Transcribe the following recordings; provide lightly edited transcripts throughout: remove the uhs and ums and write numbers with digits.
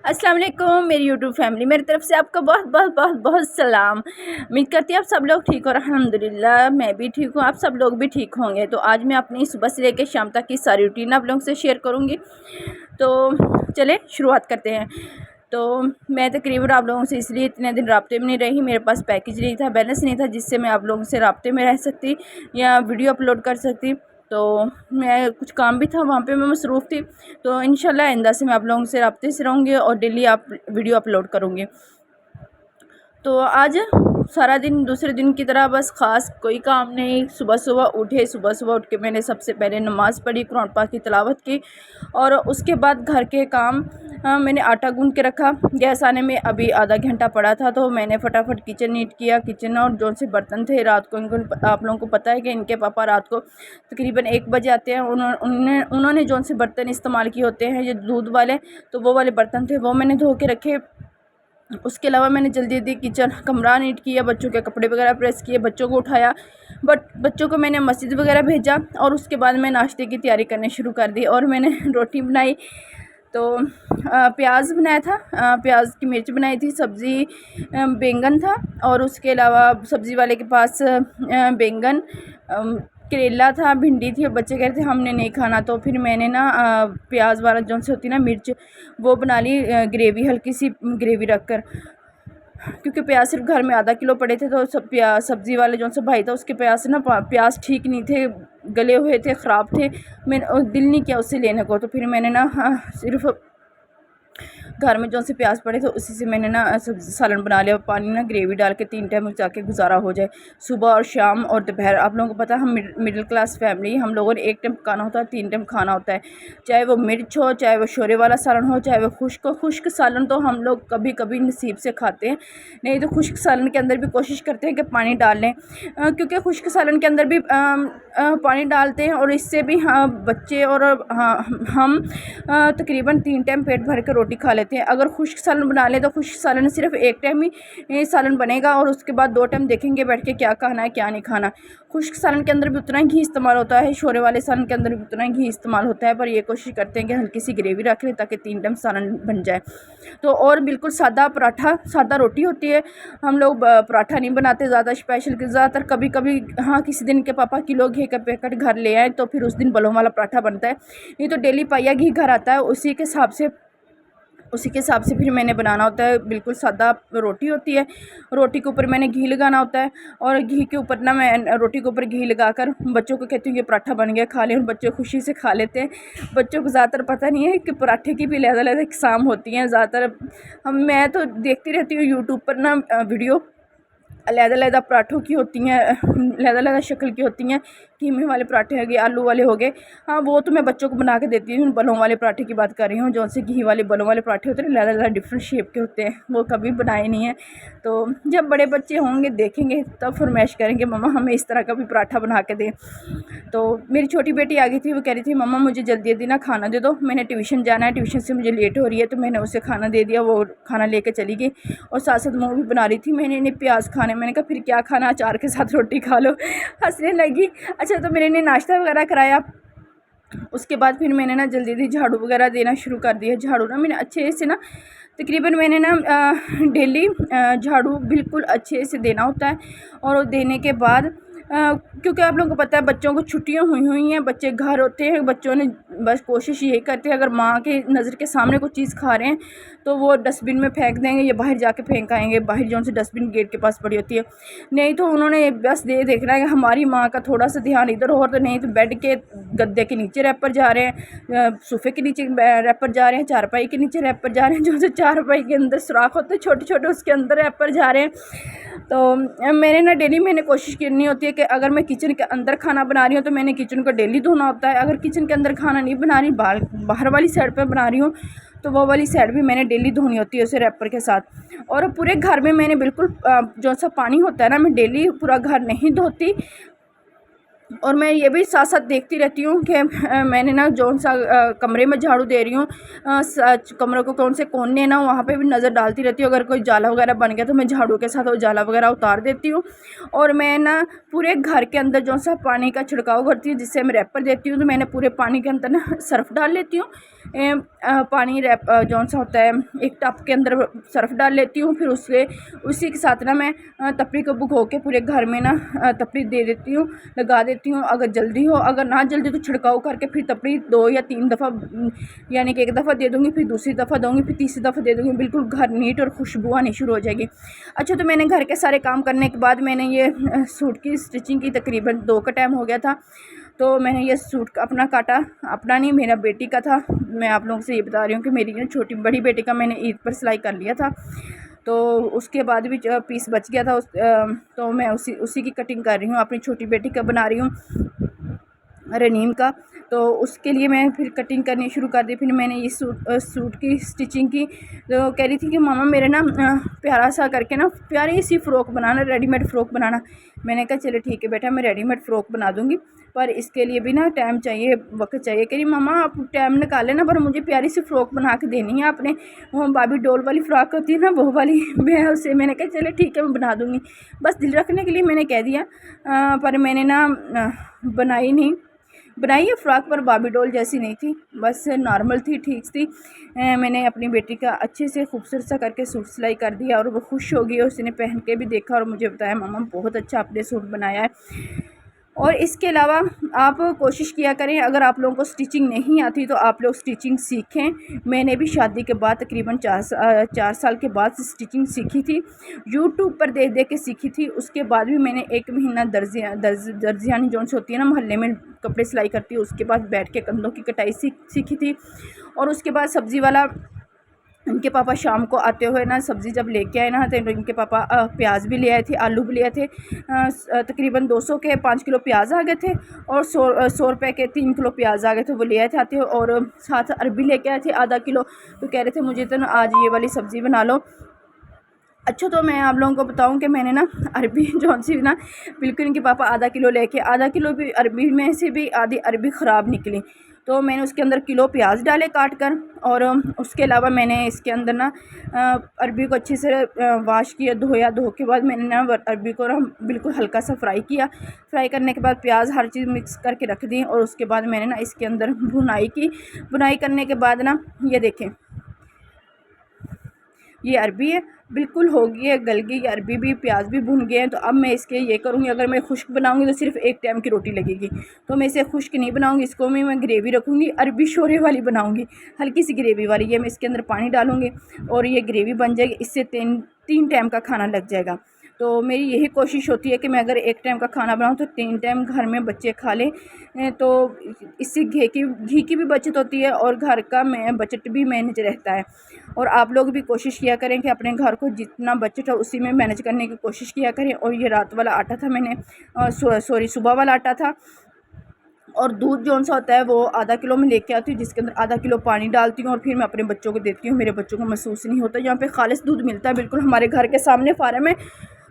अस्सलाम वालेकुम मेरी यूट्यूब फैमिली, मेरी तरफ से आपका बहुत बहुत बहुत बहुत सलाम। उम्मीद करती हूँ आप सब लोग ठीक हो। अल्हम्दुलिल्लाह मैं भी ठीक हूँ, आप सब लोग भी ठीक होंगे। तो आज मैं अपनी सुबह से लेकर शाम तक की सारी रूटीन आप लोगों से शेयर करूँगी। तो चले शुरुआत करते हैं। तो मैं तकरीबन आप लोगों से इसलिए इतने दिन राब्ते में नहीं रही, मेरे पास पैकेज नहीं था, बैलेंस नहीं था जिससे मैं आप लोगों से राब्ते में रह सकती या वीडियो अपलोड कर सकती। तो मैं कुछ काम भी था वहाँ पे, मैं मसरूफ़ थी। तो इंशाल्लाह आइंदा से मैं आप लोगों से राब्ते से रहूँगी और डेली आप वीडियो अपलोड करूँगी। तो आज सारा दिन दूसरे दिन की तरह बस ख़ास कोई काम नहीं। सुबह सुबह उठ के मैंने सबसे पहले नमाज़ पढ़ी, कुरान पाक की तिलावत की और उसके बाद घर के काम मैंने आटा गूँध के रखा। गैस आने में अभी आधा घंटा पड़ा था तो मैंने फटाफट किचन नीट किया। किचन और जो से बर्तन थे रात को आप लोगों को पता है कि इनके पापा रात को तकरीबन 1 बजे आते हैं। उन्होंने जो से बर्तन इस्तेमाल किए होते हैं ये दूध वाले, तो वो वाले बर्तन थे, वो मैंने धो के रखे। उसके अलावा मैंने जल्दी जल्दी किचन कमरा नीट किया, बच्चों के कपड़े वगैरह प्रेस किए, बच्चों को उठाया। बच्चों को मैंने मस्जिद वगैरह भेजा और उसके बाद मैं नाश्ते की तैयारी करनी शुरू कर दी और मैंने रोटी बनाई। तो प्याज बनाया था, प्याज की मिर्च बनाई थी, सब्ज़ी बैंगन था और उसके अलावा सब्ज़ी वाले के पास बैंगन करेला था, भिंडी थी और बच्चे कह रहे थे हमने नहीं खाना। तो फिर मैंने ना प्याज वाला जो से होती है ना मिर्च, वो बना ली ग्रेवी, हल्की सी ग्रेवी रख कर, क्योंकि प्याज सिर्फ घर में आधा किलो पड़े थे। तो सब्ज़ी वाले जो सा भाई था उसके प्याज से ना प्याज ठीक नहीं थे, गले हुए थे, ख़राब थे। मैंने दिल नहीं किया उससे लेने को, तो फिर मैंने ना सिर्फ घर में जो से प्याज पड़े तो उसी से मैंने ना सब्ज़ी सालन बना लिया। पानी ना ग्रेवी डाल के 3 टाइम जाके गुजारा हो जाए, सुबह और शाम और दोपहर। आप लोगों को पता है हम मिडिल क्लास फैमिली, हम लोगों ने 1 टाइम पकाना होता है, 3 टाइम खाना होता है। चाहे वो मिर्च हो, चाहे वो शोरे वाला सालन हो, चाहे वो खुश्क हो। खुश्क सालन तो हम लोग कभी कभी नसीब से खाते हैं, नहीं तो खुश्क सालन के अंदर भी कोशिश करते हैं कि पानी डाल लें, क्योंकि खुश्क सालन के अंदर भी पानी डालते हैं और इससे भी बच्चे और हम तकरीबन 3 टाइम पेट भर के रोटी खा लेते हैं। अगर खुश्क सालन बना लें तो खुश्क सालन सिर्फ 1 टाइम ही सालन बनेगा और उसके बाद 2 टाइम देखेंगे बैठ के क्या खाना है क्या नहीं खाना। खुश्क सालन के अंदर भी उतना ही घी इस्तेमाल होता है, शोरे वाले सालन के अंदर भी उतना ही घी इस्तेमाल होता है, पर ये कोशिश करते हैं कि हल्की सी ग्रेवी रख लें ताकि 3 टाइम सालन बन जाए। तो और बिल्कुल सादा पराठा, सादा रोटी होती है। हम लोग पराठा नहीं बनाते ज़्यादा स्पेशल, ज़्यादातर कभी कभी हाँ किसी दिन के पापा किलो घी का पैकेट घर ले आए तो फिर उस दिन बलों वाला पराठा बनता है। ये तो डेली पाया घी घर आता है, उसी के हिसाब से फिर मैंने बनाना होता है। बिल्कुल सादा रोटी होती है, रोटी के ऊपर मैंने घी लगाना होता है और घी के ऊपर ना मैं रोटी के ऊपर घी लगाकर बच्चों को कहती हूँ ये पराठा बन गया, खा लें। और बच्चे खुशी से खा लेते हैं। बच्चों को ज़्यादातर पता नहीं है कि पराठे की भी अलग-अलग इक़साम होती हैं। ज़्यादातर मैं तो देखती रहती हूँ यूट्यूब पर ना वीडियो, अलग-अलग पराठों की होती हैं, अलग-अलग शक्ल की होती हैं। कीमे वाले पराठे हो गए, आलू वाले हो गए, हाँ वो तो मैं बच्चों को बना के देती हूँ। बलों वाले पराठे की बात कर रही हूँ, जो से घी वाले बलों वाले पराठे होते हैं, अलग-अलग डिफरेंट शेप के होते हैं, वो कभी बनाए नहीं हैं। तो जब बड़े बच्चे होंगे देखेंगे तब फरमाइश करेंगे मम्मा हमें इस तरह का भी पराठा बना के दें। तो मेरी छोटी बेटी आ गई थी, वो कह रही थी मम्मा मुझे जल्दी जल्दी ना खाना दे दो, मैंने ट्यूशन जाना है, ट्यूशन से मुझे लेट हो रही है। तो मैंने उसे खाना दे दिया, वो खाना लेके चली गई और साथ साथ मूवी बना रही थी। मैंने इन्हें प्याज खाने, मैंने कहा फिर क्या खाना, अचार के साथ रोटी खा लो, हंसने लगी। अच्छा तो मैंने इन्हें नाश्ता वगैरह कराया। उसके बाद फिर मैंने ना जल्दी जल्दी झाड़ू वगैरह देना शुरू कर दिया। झाड़ू ना मैंने अच्छे से ना तकरीबन मैंने ना डेली झाड़ू बिल्कुल अच्छे से देना होता है। और वो देने के बाद क्योंकि आप लोगों को पता है बच्चों को छुट्टियां हुई हैं, बच्चे घर होते हैं, बच्चों ने बस कोशिश यही करते हैं अगर माँ के नज़र के सामने कुछ चीज़ खा रहे हैं तो वो डस्टबिन में फेंक देंगे या बाहर जाके फेंक आएंगे, बाहर जो से डस्टबिन गेट के पास पड़ी होती है। नहीं तो उन्होंने बस देखना है कि हमारी माँ का थोड़ा सा ध्यान इधर हो, तो नहीं तो बेड के गद्दे के नीचे रैपर जा रहे हैं, सोफे के नीचे रैपर जा रहे हैं, चारपाई के नीचे रैपर जा रहे हैं, जो से चारपाई के अंदर सुराख होते हैं छोटे छोटे उसके अंदर रैपर जा रहे हैं। तो मैंने ना डेली मैंने कोशिश करनी होती है कि अगर मैं किचन के अंदर खाना बना रही हूँ तो मैंने किचन को डेली धोना होता है। अगर किचन के अंदर खाना नहीं बना रही, बाहर वाली साइड पर बना रही हूँ, तो वो वाली साइड भी मैंने डेली धोनी होती है उसे रैपर के साथ। और पूरे घर में मैंने बिल्कुल जो सा पानी होता है ना, मैं डेली पूरा घर नहीं धोती। और मैं ये भी साथ साथ देखती रहती हूँ कि मैंने ना जो सा कमरे में झाड़ू दे रही हूँ, कमरे को कौन से कोने ना वहाँ पे भी नज़र डालती रहती हूँ। अगर कोई जाला वगैरह बन गया तो मैं झाड़ू के साथ वो जाला वगैरह उतार देती हूँ। और मैं ना पूरे घर के अंदर जो सा पानी का छिड़काव करती हूँ, जिससे मैं रैपर देती हूँ, तो मैंने पूरे पानी के अंदर ना सर्फ़ डाल लेती हूँ। पानी जौन सा होता है एक टप के अंदर सर्फ डाल लेती हूँ। फिर उसी के साथ ना मैं तपड़ी को भिगो के पूरे घर में ना तपड़ी दे देती हूँ, लगा देती हूँ। अगर जल्दी हो, अगर ना जल्दी तो छिड़काव करके फिर तपड़ी 2 या 3 दफ़ा, यानी कि एक दफ़ा दे दूँगी, फिर दूसरी दफ़ा दूँगी, फिर तीसरी दफ़ा दे दूँगी। बिल्कुल घर नीट और खुशबू आनी शुरू हो जाएगी। अच्छा, तो मैंने घर के सारे काम करने के बाद मैंने ये सूट की स्टिचिंग की, तकरीबन 2 का टाइम हो गया था। तो मैंने ये सूट अपना काटा, अपना नहीं मेरा बेटी का था। मैं आप लोगों से ये बता रही हूँ कि मेरी छोटी बड़ी बेटी का मैंने ईद पर सिलाई कर लिया था। तो उसके बाद भी पीस बच गया था तो मैं उसी की कटिंग कर रही हूँ। अपनी छोटी बेटी का बना रही हूँ, रनीम का। तो उसके लिए मैं फिर कटिंग करनी शुरू कर दी। फिर मैंने ये सूट की स्टिचिंग की। तो कह रही थी कि मामा मेरे ना प्यारा सा करके ना प्यारी सी फ़्रॉक बनाना, रेडीमेड फ़्रॉक बनाना। मैंने कहा चलो ठीक है बेटा, मैं रेडीमेड फ़्रॉक बना दूँगी, पर इसके लिए भी ना टाइम चाहिए, वक्त चाहिए। कह रही मामा आप टाइम निकाले ना, पर मुझे प्यारी सी फ़्रॉक बना के देनी है। आपने वो बाबी डॉल वाली फ़्रॉक होती है ना, वो वाली मैंने कहा चलो ठीक है मैं बना दूँगी। बस दिल रखने के लिए मैंने कह दिया, पर मैंने ना बनाई नहीं। बनाई है फ़्रॉक, पर बाबी डॉल जैसी नहीं थी, बस नॉर्मल थी, ठीक थी। मैंने अपनी बेटी का अच्छे से खूबसूरत सा करके सूट सिलाई कर दिया और वो खुश हो गई। और उसने पहन के भी देखा और मुझे बताया मामा बहुत अच्छा आपने सूट बनाया है। और इसके अलावा आप कोशिश किया करें, अगर आप लोगों को स्टिचिंग नहीं आती तो आप लोग स्टिचिंग सीखें। मैंने भी शादी के बाद तकरीबन 4 साल के बाद स्टिचिंग सीखी थी, यूट्यूब पर देख देख के सीखी थी। उसके बाद भी मैंने 1 महीना दर्जियानी जौन सी होती है ना, मोहल्ले में कपड़े सिलाई करती है, उसके पास बैठ के कंधों की कटाई सीखी थी। और उसके बाद सब्ज़ी वाला, इनके पापा शाम को आते हुए ना सब्ज़ी जब लेके आए ना, तो इनके पापा प्याज भी ले आए थे, आलू भी ले आए थे। तकरीबन 200 के 5 किलो प्याज आ गए थे और 100 रुपये के 3 किलो प्याज आ गए थे, वो ले आए थे आते। और साथ अरबी लेके आए थे आधा किलो। तो कह रहे थे मुझे तो ना आज ये वाली सब्ज़ी बना लो। अच्छा, तो मैं आप लोगों को बताऊं कि मैंने ना अरबी जौन सी ना, बिल्कुल इनके पापा आधा किलो लेके, आधा किलो भी अरबी में से भी आधी अरबी ख़राब निकली। तो मैंने उसके अंदर किलो प्याज डाले काट कर। और उसके अलावा मैंने इसके अंदर ना अरबी को अच्छे से वाश किया, धोया। धो के बाद मैंने ना अरबी को ना बिल्कुल हल्का सा फ्राई किया। फ्राई करने के बाद प्याज हर चीज़ मिक्स करके रख दी। और उसके बाद मैंने ना इसके अंदर भुनाई की। भुनाई करने के बाद ना ये देखें, ये अरबी है, बिल्कुल हो गई है, गल गई अरबी भी, प्याज भी भुन गए हैं। तो अब मैं इसके ये करूँगी, अगर मैं खुश्क बनाऊँगी तो सिर्फ एक टाइम की रोटी लगेगी, तो मैं इसे खुश्क नहीं बनाऊँगी। इसको मैं ग्रेवी रखूँगी, अरबी शोरे वाली बनाऊँगी, हल्की सी ग्रेवी वाली। ये मैं इसके अंदर पानी डालूँगी और ये ग्रेवी बन जाएगी। इससे 3 टाइम का खाना लग जाएगा। तो मेरी यही कोशिश होती है कि मैं अगर एक टाइम का खाना बनाऊँ तो 3 टाइम घर में बच्चे खा लें। तो इससे घी की भी बचत होती है और घर का बजट भी मैनेज रहता है। और आप लोग भी कोशिश किया करें कि अपने घर को जितना बजट हो उसी में मैनेज करने की कोशिश किया करें। और ये रात वाला आटा था, मैंने सुबह वाला आटा था। और दूध जौन सा होता है वो आधा किलो में लेके आती हूँ, जिसके अंदर आधा किलो पानी डालती हूँ और फिर मैं अपने बच्चों को देती हूँ। मेरे बच्चों को महसूस नहीं होता, यहाँ पे खालिश दूध मिलता है, बिल्कुल हमारे घर के सामने फार्म है।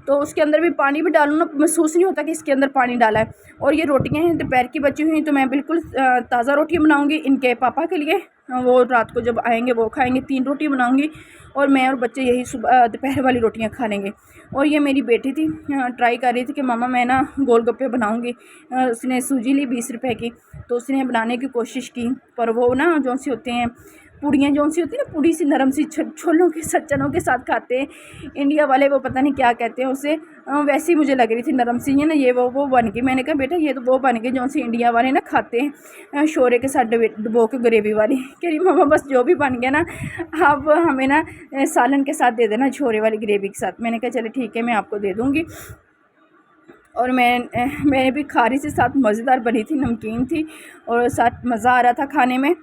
तो उसके अंदर भी पानी भी डालूँ ना, महसूस नहीं होता कि इसके अंदर पानी डाला है। और ये रोटियां हैं दोपहर की बची हुई, तो मैं बिल्कुल ताज़ा रोटियां बनाऊंगी इनके पापा के लिए। वो रात को जब आएंगे वो खाएंगे। 3 रोटी बनाऊंगी और मैं और बच्चे यही सुबह दोपहर वाली रोटियां खा लेंगे। और ये मेरी बेटी थी, ट्राई कर रही थी कि मामा मैं ना गोलगप्पे बनाऊंगी। उसने सूजी ली 20 रुपए की, तो उसने बनाने की कोशिश की, पर वो ना जो सी होते हैं पूड़ियाँ जौन सी होती है ना, पूड़ी सी नरम सी छोलों के साथ चनों के साथ खाते हैं इंडिया वाले, वो पता नहीं क्या कहते हैं उसे। वैसी मुझे लग रही थी, नरम सी है ना, ये वो बन गई। मैंने कहा बेटा ये तो वो बन गई जौन सी इंडिया वाले ना खाते हैं शोरे के साथ डुबो के ग्रेवी वाली। कह रही मामा बस जो भी बन गया ना आप हमें ना सालन के साथ दे देना, छोरे वाली ग्रेवी के साथ। मैंने कहा चलो ठीक है मैं आपको दे दूँगी। और मैंने भी खारी से साथ मज़ेदार बनी थी, नमकीन थी और साथ मज़ा आ रहा था खाने में।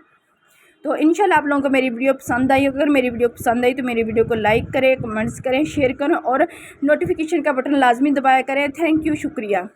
तो इंशाल्लाह आप लोगों को मेरी वीडियो पसंद आई। अगर मेरी वीडियो पसंद आई तो मेरी वीडियो को लाइक करें, कमेंट्स करें, शेयर करें और नोटिफिकेशन का बटन लाजमी दबाया करें। थैंक यू, शुक्रिया।